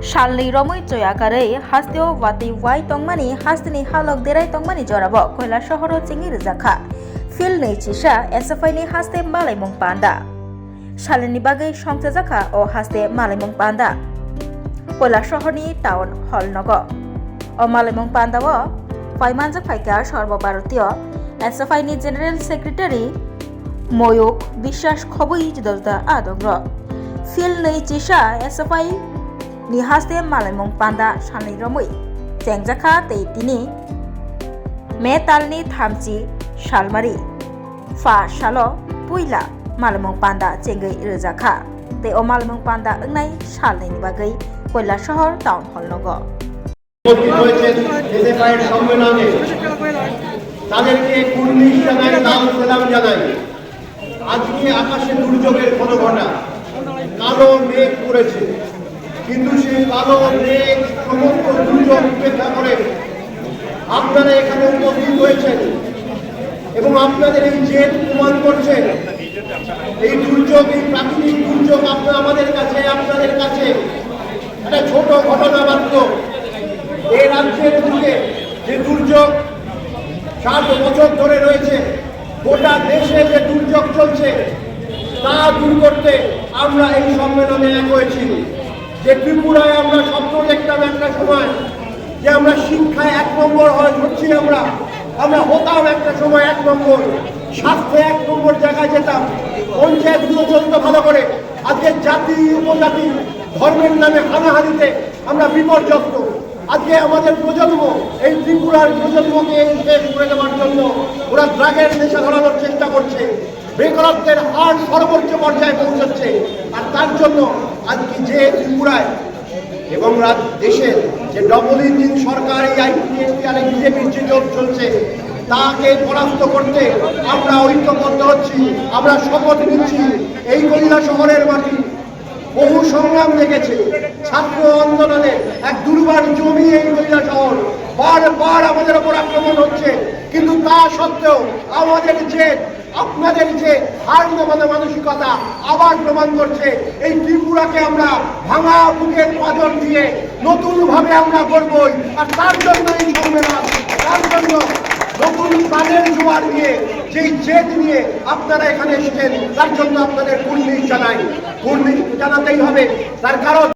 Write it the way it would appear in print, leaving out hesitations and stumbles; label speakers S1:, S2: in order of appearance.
S1: Shalni Romui Joyakare, Hastio Wati White Tongmani, Hastini Halok Derai Tongmani Jorabo, Koila Shohoro Chingir Zaka, Phil Nechisha, Esafani Haste Malemung Panda. Shalini Bagay Shongta Zaka or Haste Malemung Panda. Koila Shohoni Town Hall Nogo. O Malemung Panda War, Faimanza Paika, Shorbo Barotio, Esafani General Secretary Moyok, Bishash Kobui Jodota Adogro. Phil Nechisha, Esafai. Ni haste malemong panda Shalni Romui Jengjaka te tini metalni thamchi shalmari fa shalo puila malemong panda chengai rejaka te o malemong panda engnai Shalni ni bagai Koila Shohor Town Hall nogo
S2: তাদেরকে কুর্নিশ জানাই লাল সালাম জানাই আজকে আকাশে দুর্যোগের ঘটনা কালো মেঘ করেছে কিন্তু সেই কালো মেঘ সমস্ত দুর্যোগ উপেক্ষা করে আপনারা এখানে উপস্থিত হয়েছেন এবং আপনাদের এই জেদ প্রমাণ করছে এই দুর্যোগ এই প্রাকৃতিক দুর্যোগ আমাদের কাছে আপনাদের কাছে একটা ছোট ঘটনা মাত্র এই রাজ্যের বুকে যে দুর্যোগ 60 বছর ধরে রয়েছে গোটা দেশে যে দুর্যোগ চলছে তা দূর করতে আমরা এই সম্মেলনে এক হয়েছি যে ত্রিপুরায় আমরা স্বপ্ন দেখতাম একটা সময় যে আমরা শিক্ষায় 1 নম্বর হচ্ছি আমরা হতাম একটা সময় 1 নম্বর স্বাস্থ্যে 1 নম্বর জায়গায় যেতাম পঞ্চায়েতগুলো চলতো ভালো করে আজকে জাতি উপজাতি ধর্মের নামে হানাহানিতে আমরা বিপর্যস্ত আজকে আমাদের প্রজন্ম এই ত্রিপুরার প্রজন্মকে শেষ করে দেওয়ার জন্য ওরা ড্রাগের নেশা ধরানোর চেষ্টা করছে বেকারত্বের হার সর্বোচ্চ পর্যায়ে পৌঁছচ্ছে আর তার জন্য আজকে যে ত্রিপুরায় এবং দেশের যে ডবল ইঞ্জিন সরকার এই আইপিএসপি আর বিজেপির যে জোট চলছে তাকে পরাস্ত করতে আমরা ঐক্যবদ্ধ হচ্ছি আমরা শপথ নিচ্ছি এই কৈলা শহরের মাটি বহু সংগ্রাম দেখেছে ছাত্র আন্দোলনে এক দুর্বার জমি এই কৈলা শহর বারবার আমাদের উপর আক্রমণ হচ্ছে কিন্তু তা সত্ত্বেও আমাদের যে আপনাদের যে হার মানা মানসিকতা আবার প্রমাণ করছে এই ত্রিপুরাকে আমরা ভাঙা বুকের পাঁজর দিয়ে নতুনভাবে আমরা গড়বই আর তার জন্য এই সম্মেলন তার জন্য নতুন প্রাণের জোয়ার নিয়ে যেই জেদ নিয়ে আপনারা এখানে এসেছেন তার জন্য আপনাদের কুর্নিশ জানাই কুর্নিশ জানাতেই হবে তার কারণ